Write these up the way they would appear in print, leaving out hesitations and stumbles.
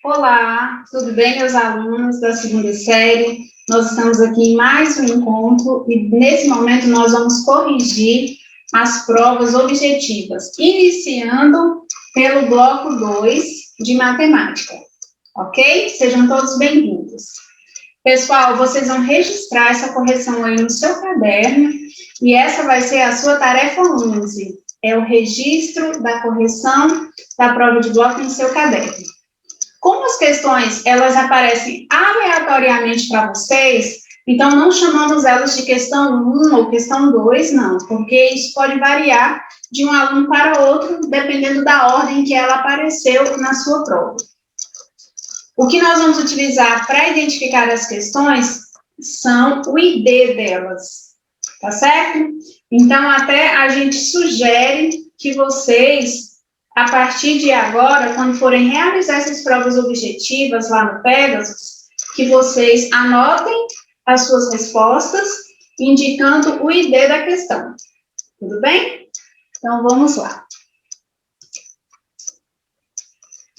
Olá, tudo bem, meus alunos da segunda série? Nós estamos aqui em mais um encontro e, nesse momento, nós vamos corrigir as provas objetivas, iniciando pelo bloco 2 de matemática, ok? Sejam todos bem-vindos. Pessoal, vocês vão registrar essa correção aí no seu caderno e essa vai ser a sua tarefa 11, é o registro da correção da prova de bloco no seu caderno. Como as questões, elas aparecem aleatoriamente para vocês, então não chamamos elas de questão 1 ou questão 2, não, porque isso pode variar de um aluno para outro, dependendo da ordem que ela apareceu na sua prova. O que nós vamos utilizar para identificar as questões são o ID delas, tá certo? Então, até a gente sugere que vocês, a partir de agora, quando forem realizar essas provas objetivas lá no Pegasus, que vocês anotem as suas respostas, indicando o ID da questão. Tudo bem? Então, vamos lá.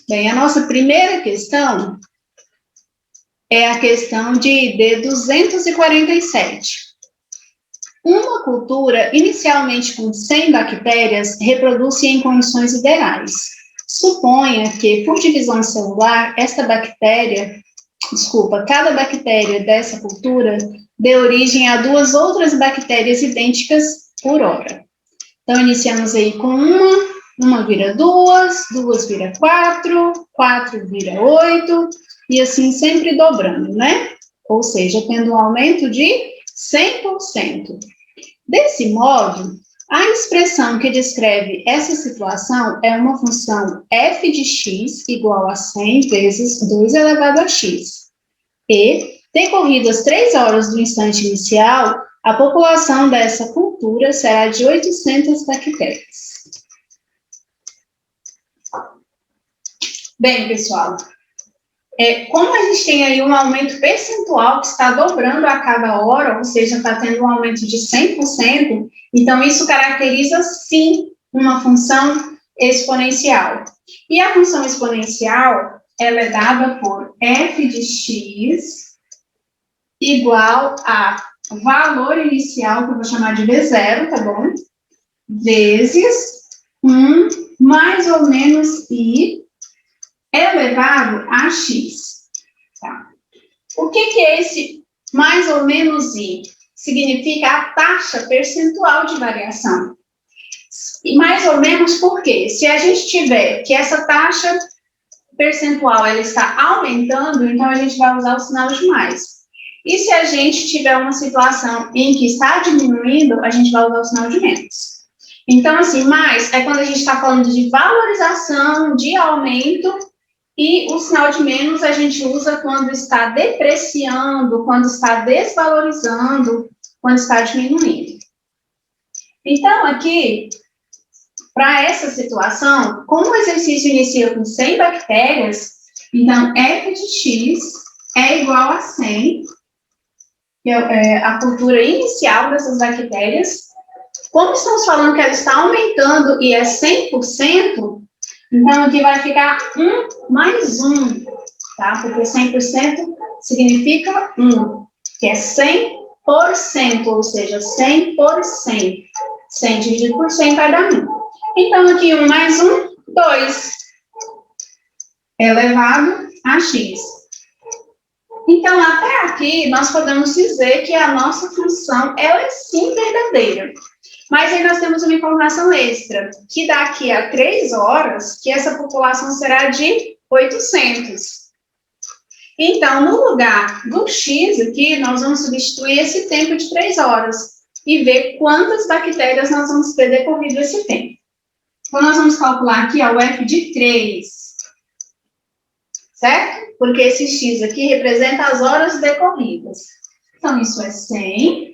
Bem, a nossa primeira questão é a questão de ID 247. Uma cultura, inicialmente com 100 bactérias, reproduz-se em condições ideais. Suponha que, por divisão celular, cada bactéria dessa cultura dê origem a duas outras bactérias idênticas por hora. Então, iniciamos aí com uma vira duas, duas vira quatro, quatro vira 8, e assim sempre dobrando, né? Ou seja, tendo um aumento de 100%. Desse modo, a expressão que descreve essa situação é uma função f de x igual a 100 vezes 2 elevado a x. E, decorridas 3 horas do instante inicial, a população dessa cultura será de 800 bactérias. Bem, pessoal, como a gente tem aí um aumento percentual que está dobrando a cada hora, ou seja, está tendo um aumento de 100%, então isso caracteriza, sim, uma função exponencial. E a função exponencial, ela é dada por f de x igual a valor inicial, que eu vou chamar de V0, tá bom? Vezes 1 mais ou menos i elevado a x. Tá? O que é esse mais ou menos i? Significa a taxa percentual de variação. E mais ou menos por quê? Se a gente tiver que essa taxa percentual ela está aumentando, então a gente vai usar o sinal de mais. E se a gente tiver uma situação em que está diminuindo, a gente vai usar o sinal de menos. Então, assim, mais é quando a gente está falando de valorização, de aumento, e o sinal de menos a gente usa quando está depreciando, quando está desvalorizando, quando está diminuindo. Então, aqui, para essa situação, como o exercício inicia com 100 bactérias, então f de x é igual a 100, que é a cultura inicial dessas bactérias. Como estamos falando que ela está aumentando e é 100%, então, aqui vai ficar 1 mais 1, tá? Porque 100% significa 1, que é 100%, ou seja, 100 por 100. 100 dividido por 100 vai dar 1. Então, aqui 1 mais 1, 2, elevado a x. Então, até aqui, nós podemos dizer que a nossa função, ela é sim verdadeira. Mas aí nós temos uma informação extra, que daqui a 3 horas, que essa população será de 800. Então, no lugar do x aqui, nós vamos substituir esse tempo de 3 horas e ver quantas bactérias nós vamos ter decorrido esse tempo. Então, nós vamos calcular aqui ó, o f de 3, certo? Porque esse x aqui representa as horas decorridas. Então, isso é 100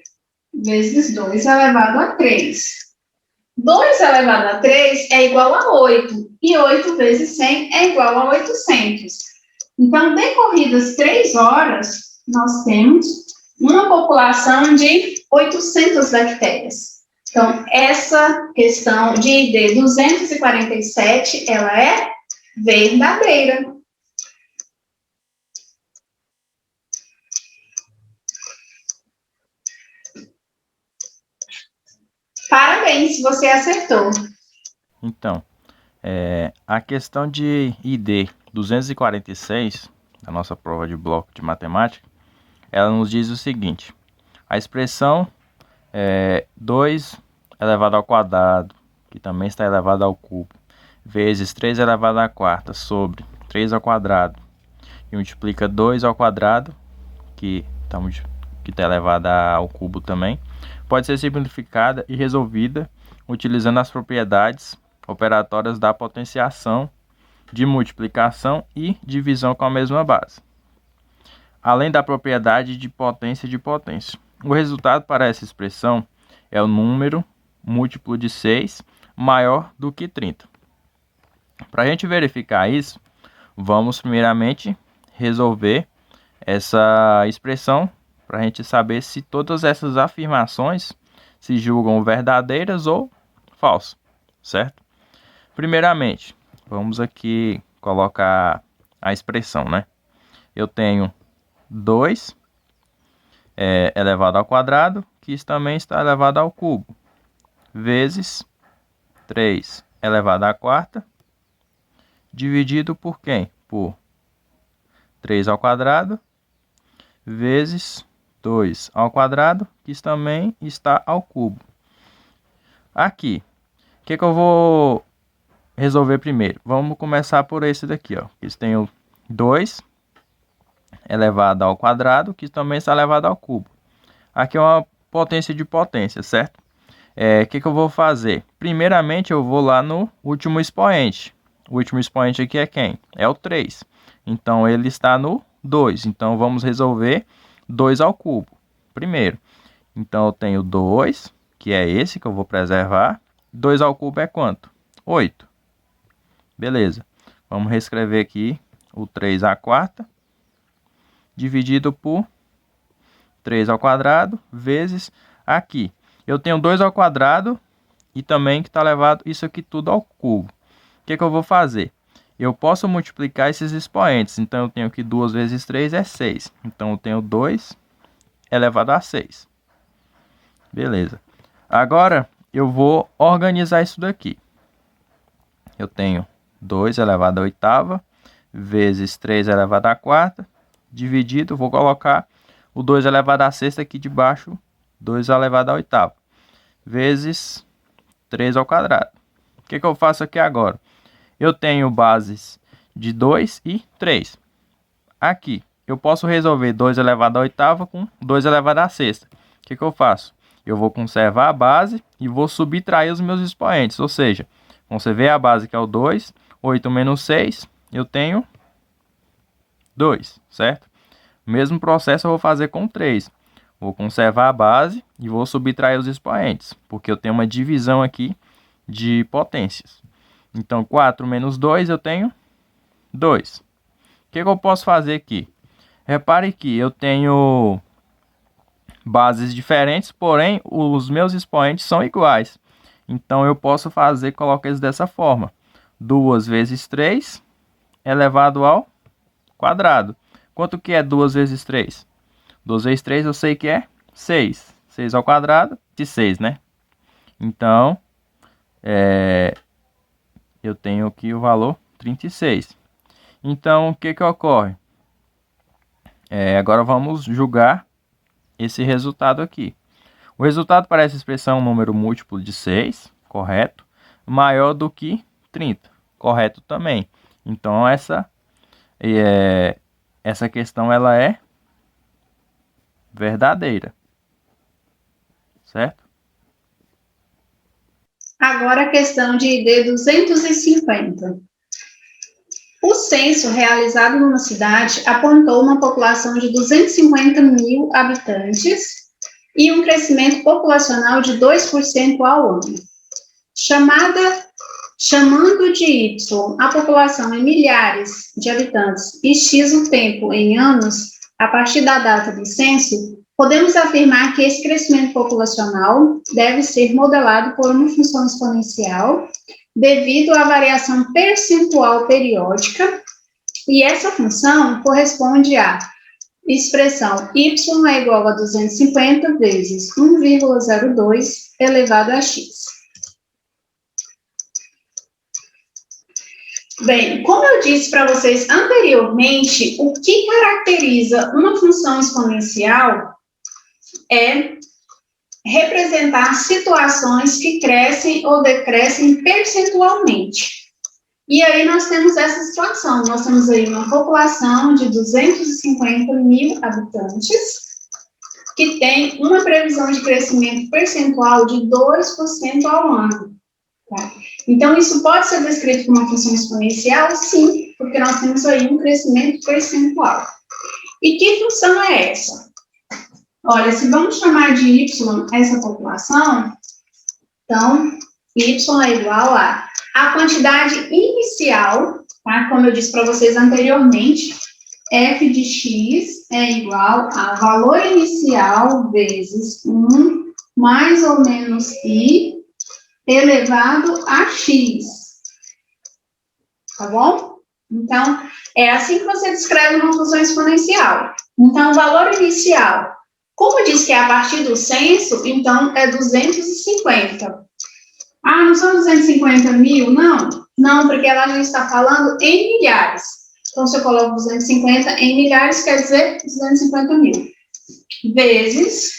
vezes 2 elevado a 3. 2 elevado a 3 é igual a 8. E 8 vezes 100 é igual a 800. Então, decorridas 3 horas, nós temos uma população de 800 bactérias. Então, essa questão de ID 247, ela é verdadeira. Parabéns, você acertou. Então, a questão de ID 246, da nossa prova de bloco de matemática, ela nos diz o seguinte: a expressão 2 elevado ao quadrado, que também está elevado ao cubo, vezes 3 elevado à quarta sobre 3 ao quadrado, e multiplica 2 ao quadrado, que está elevado ao cubo também, pode ser simplificada e resolvida utilizando as propriedades operatórias da potenciação, de multiplicação e divisão com a mesma base, além da propriedade de potência de potência. O resultado para essa expressão é o número múltiplo de 6 maior do que 30. Para a gente verificar isso, vamos primeiramente resolver essa expressão para a gente saber se todas essas afirmações se julgam verdadeiras ou falsas, certo? Primeiramente, vamos aqui colocar a expressão, né? Eu tenho 2 elevado ao quadrado, que isso também está elevado ao cubo, vezes 3 elevado à quarta, dividido por quem? Por 3 ao quadrado, vezes 2 ao quadrado, que isso também está ao cubo. Aqui, o que eu vou resolver primeiro? Vamos começar por esse daqui, ó. Isso tem o 2 elevado ao quadrado, que também está elevado ao cubo. Aqui é uma potência de potência, certo? O que eu vou fazer? Primeiramente, eu vou lá no último expoente. O último expoente aqui é quem? É o 3. Então, ele está no 2. Então, vamos resolver 2 ao cubo primeiro. Então, eu tenho 2, que é esse que eu vou preservar. 2 ao cubo é quanto? 8. Beleza. Vamos reescrever aqui o 3 à quarta, dividido por 3 ao quadrado, vezes aqui. Eu tenho 2 ao quadrado e também que está elevado isso aqui tudo ao cubo. O que eu vou fazer? Eu posso multiplicar esses expoentes. Então, eu tenho que 2 vezes 3 é 6. Então, eu tenho 2 elevado a 6. Beleza. Agora, eu vou organizar isso daqui. Eu tenho 2 elevado a oitava, vezes 3 elevado a quarta, dividido, vou colocar o 2 elevado a sexta aqui debaixo, 2 elevado a oitava, vezes 3 ao quadrado. O que eu faço aqui agora? Eu tenho bases de 2 e 3. Aqui, eu posso resolver 2 elevado a oitava com 2 elevado a sexta. O que eu faço? Eu vou conservar a base e vou subtrair os meus expoentes. Ou seja, você vê a base que é o 2, 8 menos 6, eu tenho 2, certo? O mesmo processo eu vou fazer com 3. Vou conservar a base e vou subtrair os expoentes, porque eu tenho uma divisão aqui de potências. Então, 4 menos 2, eu tenho 2. O que eu posso fazer aqui? Repare que eu tenho bases diferentes, porém, os meus expoentes são iguais. Então, eu posso colocar eles dessa forma. 2 vezes 3 elevado ao quadrado. Quanto que é 2 vezes 3? 2 vezes 3 eu sei que é 6. 6 ao quadrado de 6, né? Então, eu tenho aqui o valor 36. Então, o que ocorre? Agora vamos julgar esse resultado aqui. O resultado para essa expressão é um número múltiplo de 6, correto? Maior do que 30, correto também. Então, essa questão ela é verdadeira, certo? Agora a questão de ID 250. O censo realizado numa cidade apontou uma população de 250 mil habitantes e um crescimento populacional de 2% ao ano. Chamando de Y a população em milhares de habitantes e X o tempo em anos, a partir da data do censo, podemos afirmar que esse crescimento populacional deve ser modelado por uma função exponencial devido à variação percentual periódica, e essa função corresponde a expressão y é igual a 250 vezes 1,02 elevado a x. Bem, como eu disse para vocês anteriormente, o que caracteriza uma função exponencial é representar situações que crescem ou decrescem percentualmente. E aí nós temos essa situação, nós temos aí uma população de 250 mil habitantes, que tem uma previsão de crescimento percentual de 2% ao ano. Tá? Então, isso pode ser descrito como uma função exponencial? Sim, porque nós temos aí um crescimento percentual. E que função é essa? Olha, se vamos chamar de y essa população, então, y é igual a quantidade inicial, tá? Como eu disse para vocês anteriormente, f de x é igual a valor inicial vezes 1 mais ou menos i elevado a x. Tá bom? Então, é assim que você descreve uma função exponencial. Então, o valor inicial, como diz que é a partir do censo, então é 250. Ah, não são 250 mil? Não. Não, porque ela já está falando em milhares. Então, se eu coloco 250 em milhares, quer dizer 250 mil. Vezes,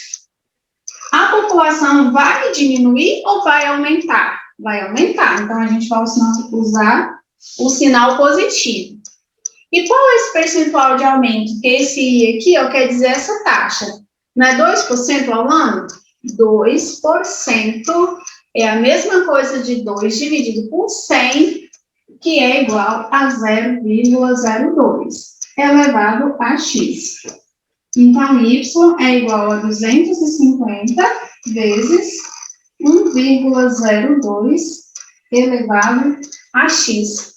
a população vai diminuir ou vai aumentar? Vai aumentar. Então, a gente vai usar o sinal positivo. E qual é esse percentual de aumento? Porque esse I aqui, ó, quer dizer essa taxa. Não é 2% ao ano? 2% é a mesma coisa de 2 dividido por 100, que é igual a 0,02 elevado a x. Então, y é igual a 250 vezes 1,02 elevado a x,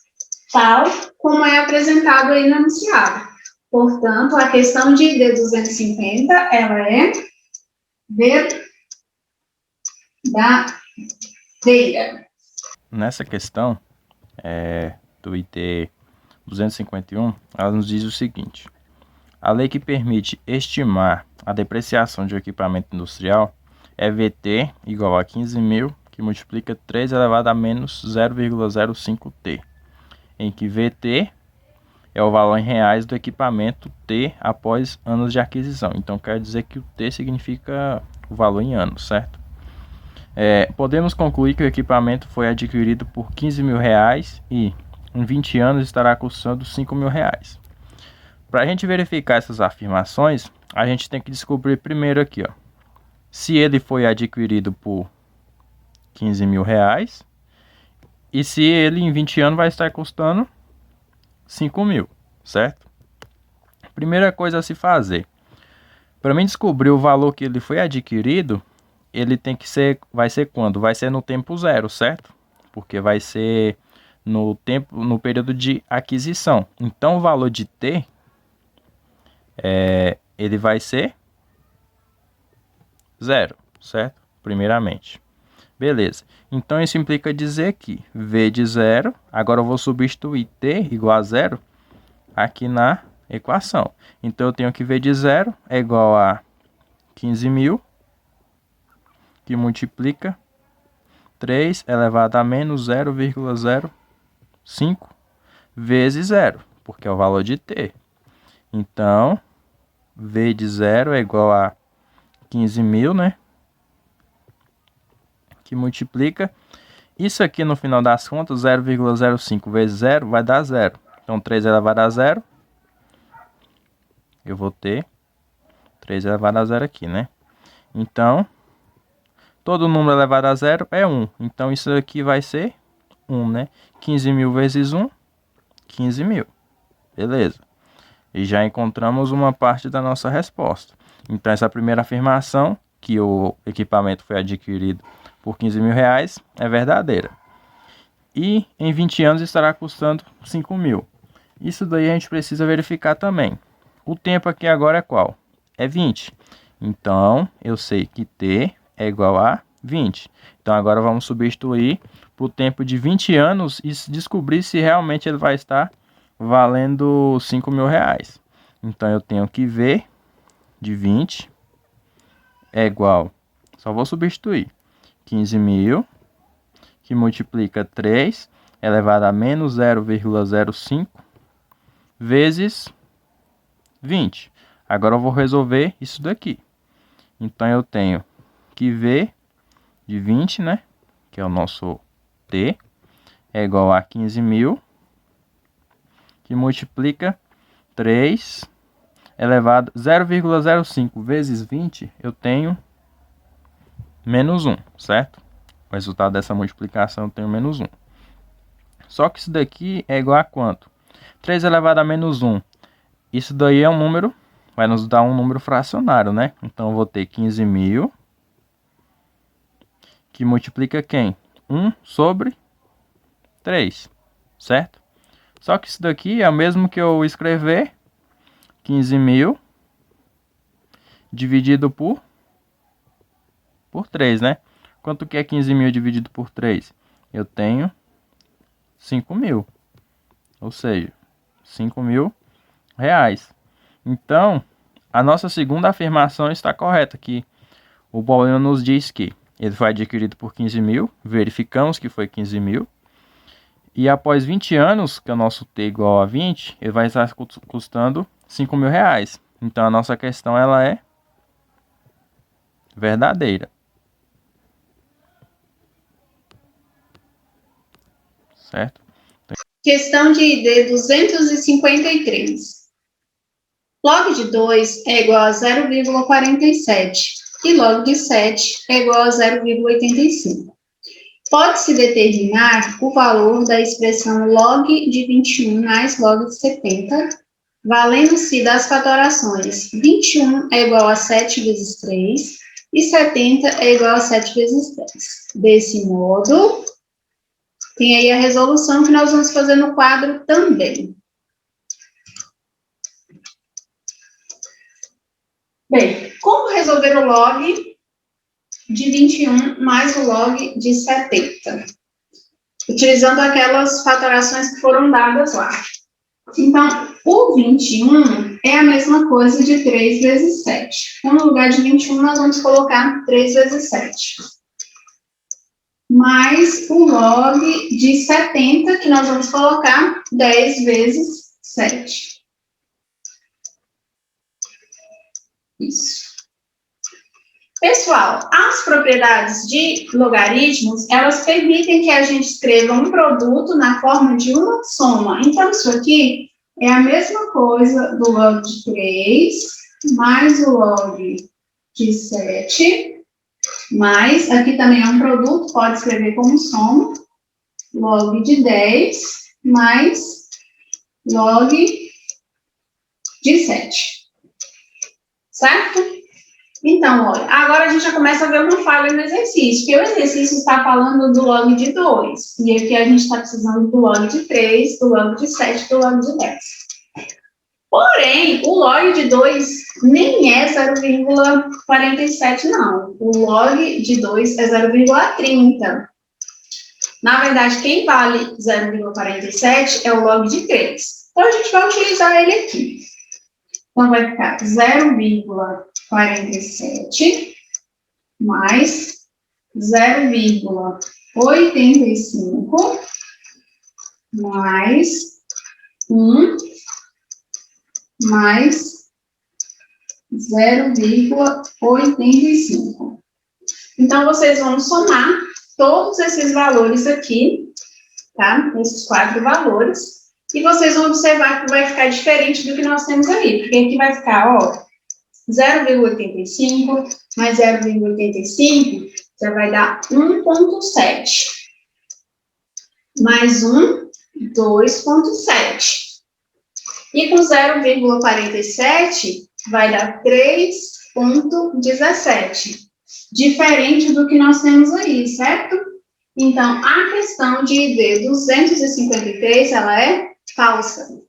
tal como é apresentado aí no enunciado. Portanto, a questão de ID 250, ela é verdadeira. Nessa questão do IT 251, ela nos diz o seguinte: a lei que permite estimar a depreciação de um equipamento industrial é VT igual a 15.000, que multiplica 3 elevado a menos 0,05T, em que VT é o valor em reais do equipamento T após anos de aquisição. Então, quer dizer que o T significa o valor em anos, certo? Podemos concluir que o equipamento foi adquirido por 15 mil reais e em 20 anos estará custando 5 mil reais. Para a gente verificar essas afirmações, a gente tem que descobrir primeiro aqui, ó, se ele foi adquirido por 15 mil reais e se ele em 20 anos vai estar custando 5 mil, certo? Primeira coisa a se fazer, para mim descobrir o valor que ele foi adquirido, ele vai ser quando? Vai ser no tempo zero, certo? Porque vai ser no período de aquisição. Então, o valor de T, ele vai ser zero, certo? Primeiramente. Beleza. Então, isso implica dizer que V de zero, agora eu vou substituir T igual a zero aqui na equação. Então, eu tenho que V de zero é igual a 15 mil, que multiplica 3 elevado a menos 0,05 vezes zero, porque é o valor de T. Então, V de zero é igual a 15 mil, né? Que multiplica isso aqui no final das contas, 0,05 vezes 0 vai dar 0. Então, 3 elevado a 0, eu vou ter 3 elevado a 0 aqui, né? Então, todo número elevado a 0 é 1. Então, isso aqui vai ser 1, né? 15 mil vezes 1, 15 mil. Beleza. E já encontramos uma parte da nossa resposta. Então, essa primeira afirmação, que o equipamento foi adquirido por 15 mil reais, é verdadeira. E em 20 anos estará custando 5 mil. Isso daí a gente precisa verificar também. O tempo aqui agora é qual? É 20. Então, eu sei que T é igual a 20. Então, agora vamos substituir para o tempo de 20 anos e descobrir se realmente ele vai estar valendo 5 mil reais. Então, eu tenho que V de 20 é igual, só vou substituir, 15.000, que multiplica 3 elevado a menos 0,05 vezes 20. Agora eu vou resolver isso daqui. Então, eu tenho que V de 20, né, que é o nosso T, é igual a 15.000, que multiplica 3 elevado a 0,05 vezes 20, eu tenho menos 1, certo? O resultado dessa multiplicação eu tenho menos 1. Só que isso daqui é igual a quanto? 3 elevado a menos 1. Isso daí é um número, vai nos dar um número fracionário, né? Então eu vou ter 15.000, que multiplica quem? 1 sobre 3, certo? Só que isso daqui é o mesmo que eu escrever 15.000 dividido por 3, né? Quanto que é 15.000 dividido por 3? Eu tenho 5.000, ou seja, 5.000 reais. Então, a nossa segunda afirmação está correta, que o problema nos diz que ele foi adquirido por 15.000, verificamos que foi 15.000, e após 20 anos, que é o nosso T igual a 20, ele vai estar custando 5.000 reais. Então, a nossa questão ela é verdadeira. Certo? Questão de ID 253. Log de 2 é igual a 0,47 e log de 7 é igual a 0,85. Pode-se determinar o valor da expressão log de 21 mais log de 70, valendo-se das fatorações 21 é igual a 7 vezes 3 e 70 é igual a 7 vezes 10. Desse modo, tem aí a resolução que nós vamos fazer no quadro também. Bem, como resolver o log de 21 mais o log de 70? Utilizando aquelas fatorações que foram dadas lá. Então, o 21 é a mesma coisa de 3 vezes 7. Então, no lugar de 21, nós vamos colocar 3 vezes 7. Mais o log de 70, que nós vamos colocar 10 vezes 7. Isso. Pessoal, as propriedades de logaritmos, elas permitem que a gente escreva um produto na forma de uma soma. Então, isso aqui é a mesma coisa do log de 3, mais o log de 7, mais, aqui também é um produto, pode escrever como soma, log de 10, mais log de 7. Certo? Então, olha, agora a gente já começa a ver uma falha no exercício, porque o exercício está falando do log de 2, e aqui a gente está precisando do log de 3, do log de 7, do log de 10. Porém, o log de 2 nem é 0,47, não. O log de 2 é 0,30. Na verdade, quem vale 0,47 é o log de 3. Então, a gente vai utilizar ele aqui. Então, vai ficar 0,47 mais 0,85 mais 1 mais 0,85. Então, vocês vão somar todos esses valores aqui, tá? Esses 4 valores. E vocês vão observar que vai ficar diferente do que nós temos ali. Porque aqui vai ficar, ó, 0,85 mais 0,85 já vai dar 1,7. Mais 1, 2,7. E com 0,47 vai dar 3,17. Diferente do que nós temos aí, certo? Então, a questão de ID 253, ela é falsa.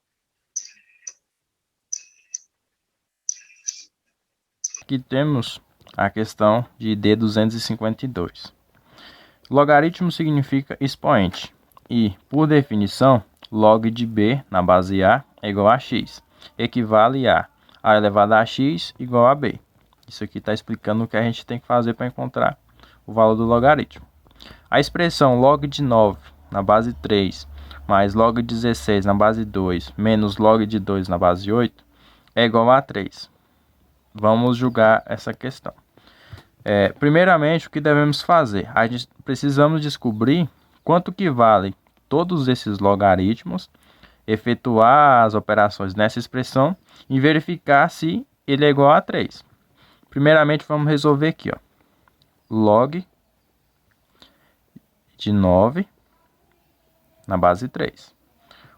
Aqui temos a questão de ID 252. Logaritmo significa expoente e, por definição, log de b na base A é igual a x. equivale a elevado a x igual a b. Isso aqui está explicando o que a gente tem que fazer para encontrar o valor do logaritmo. A expressão log de 9 na base 3 mais log de 16 na base 2 menos log de 2 na base 8 é igual a 3. Vamos julgar essa questão. Primeiramente, o que devemos fazer? A gente precisamos descobrir quanto que vale todos esses logaritmos, efetuar as operações nessa expressão e verificar se ele é igual a 3. Primeiramente, vamos resolver aqui, ó. Log de 9 na base 3.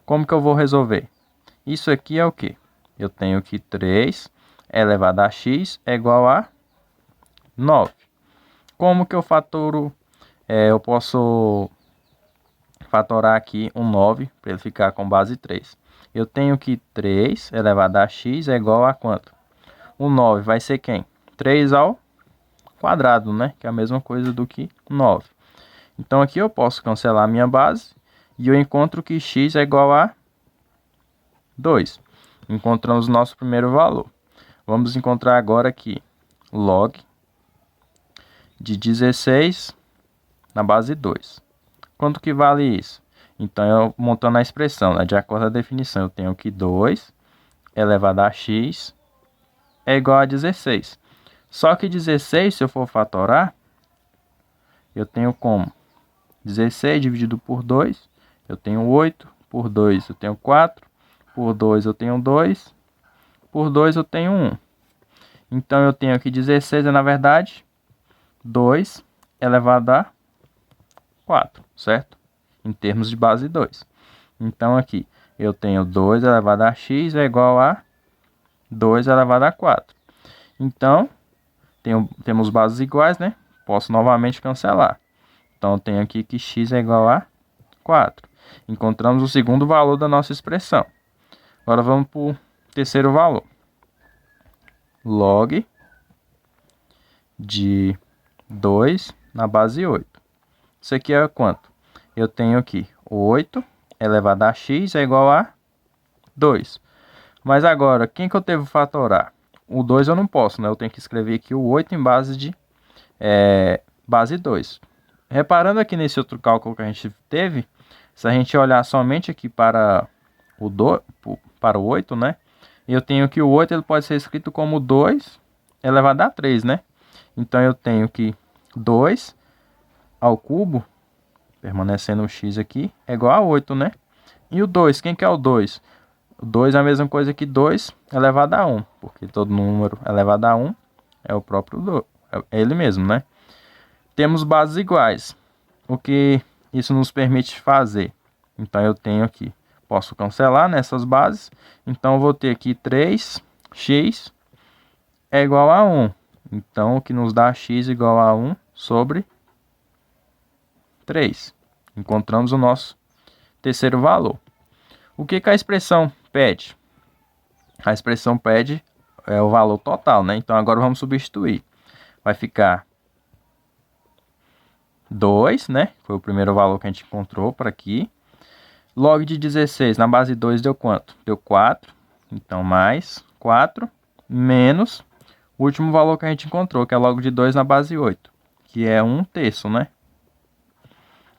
Como que eu vou resolver? Isso aqui é o que? Eu tenho que 3 elevado a x é igual a 9. Como que eu fatoro? Eu posso fatorar aqui um 9 para ele ficar com base 3. Eu tenho que 3 elevado a x é igual a quanto? O 9 vai ser quem? 3 ao quadrado, né? Que é a mesma coisa do que 9. Então aqui eu posso cancelar a minha base e eu encontro que x é igual a 2. Encontramos o nosso primeiro valor. Vamos encontrar agora aqui log de 16 na base 2. Quanto que vale isso? Então, eu montando a expressão, né, de acordo com a definição, eu tenho que 2 elevado a x é igual a 16. Só que 16, se eu for fatorar, eu tenho como? 16 dividido por 2, eu tenho 8, por 2 eu tenho 4, por 2 eu tenho 2, por 2 eu tenho 1. Então, eu tenho aqui 16, na verdade, 2 elevado a 4, certo? Em termos de base 2. Então, aqui, eu tenho 2 elevado a x é igual a 2 elevado a 4. Então, temos bases iguais, né? Posso novamente cancelar. Então, eu tenho aqui que x é igual a 4. Encontramos o segundo valor da nossa expressão. Agora, vamos para o terceiro valor. Log de 2 na base 8. Isso aqui é quanto? Eu tenho aqui 8 elevado a x é igual a 2. Mas agora, quem que eu devo fatorar? O 2 eu não posso, né? Eu tenho que escrever aqui o 8 em base de base 2. Reparando aqui nesse outro cálculo que a gente teve, se a gente olhar somente aqui para o 8, né? Eu tenho que o 8 ele pode ser escrito como 2 elevado a 3, né? Então, eu tenho que 2 ao cubo, permanecendo o x aqui, é igual a 8, né? E o 2, quem que é o 2? O 2 é a mesma coisa que 2 elevado a 1, porque todo número elevado a 1 é o próprio 2, é ele mesmo, né? Temos bases iguais, o que isso nos permite fazer. Então, eu tenho aqui, posso cancelar nessas bases, então eu vou ter aqui 3x é igual a 1. Então, o que nos dá x igual a 1 sobre 3. Encontramos o nosso terceiro valor. O que a expressão pede? A expressão pede o valor total, né? Então, agora vamos substituir. Vai ficar 2, né? Foi o primeiro valor que a gente encontrou por aqui. Log de 16 na base 2 deu quanto? Deu 4. Então, mais 4 menos o último valor que a gente encontrou, que é log de 2 na base 8, que é 1/3, né?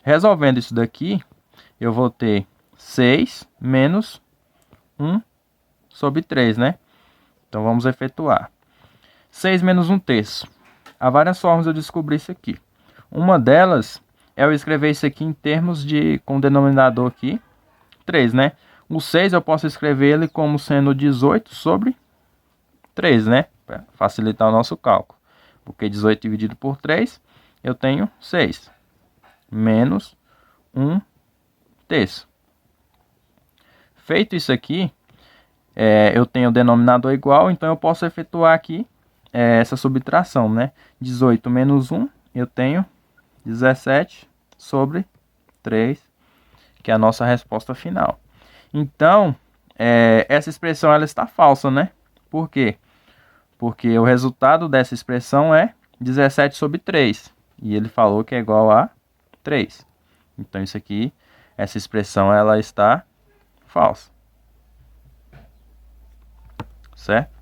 Resolvendo isso daqui, eu vou ter 6 menos 1 sobre 3, né? Então, vamos efetuar. 6 menos 1/3. Há várias formas de eu descobrir isso aqui. Uma delas é eu escrever isso aqui em termos de, com o denominador aqui, 3, né? O 6 eu posso escrever ele como sendo 18 sobre 3, né? Para facilitar o nosso cálculo. Porque 18 dividido por 3, eu tenho 6. Menos 1/3. Feito isso aqui, eu tenho o denominador igual, então eu posso efetuar aqui essa subtração, né? 18 menos 1, eu tenho 17 sobre 3, que é a nossa resposta final. Então, essa expressão ela está falsa, né? Por quê? Porque o resultado dessa expressão é 17 sobre 3. E ele falou que é igual a 3. Então, isso aqui, essa expressão ela está falsa. certo?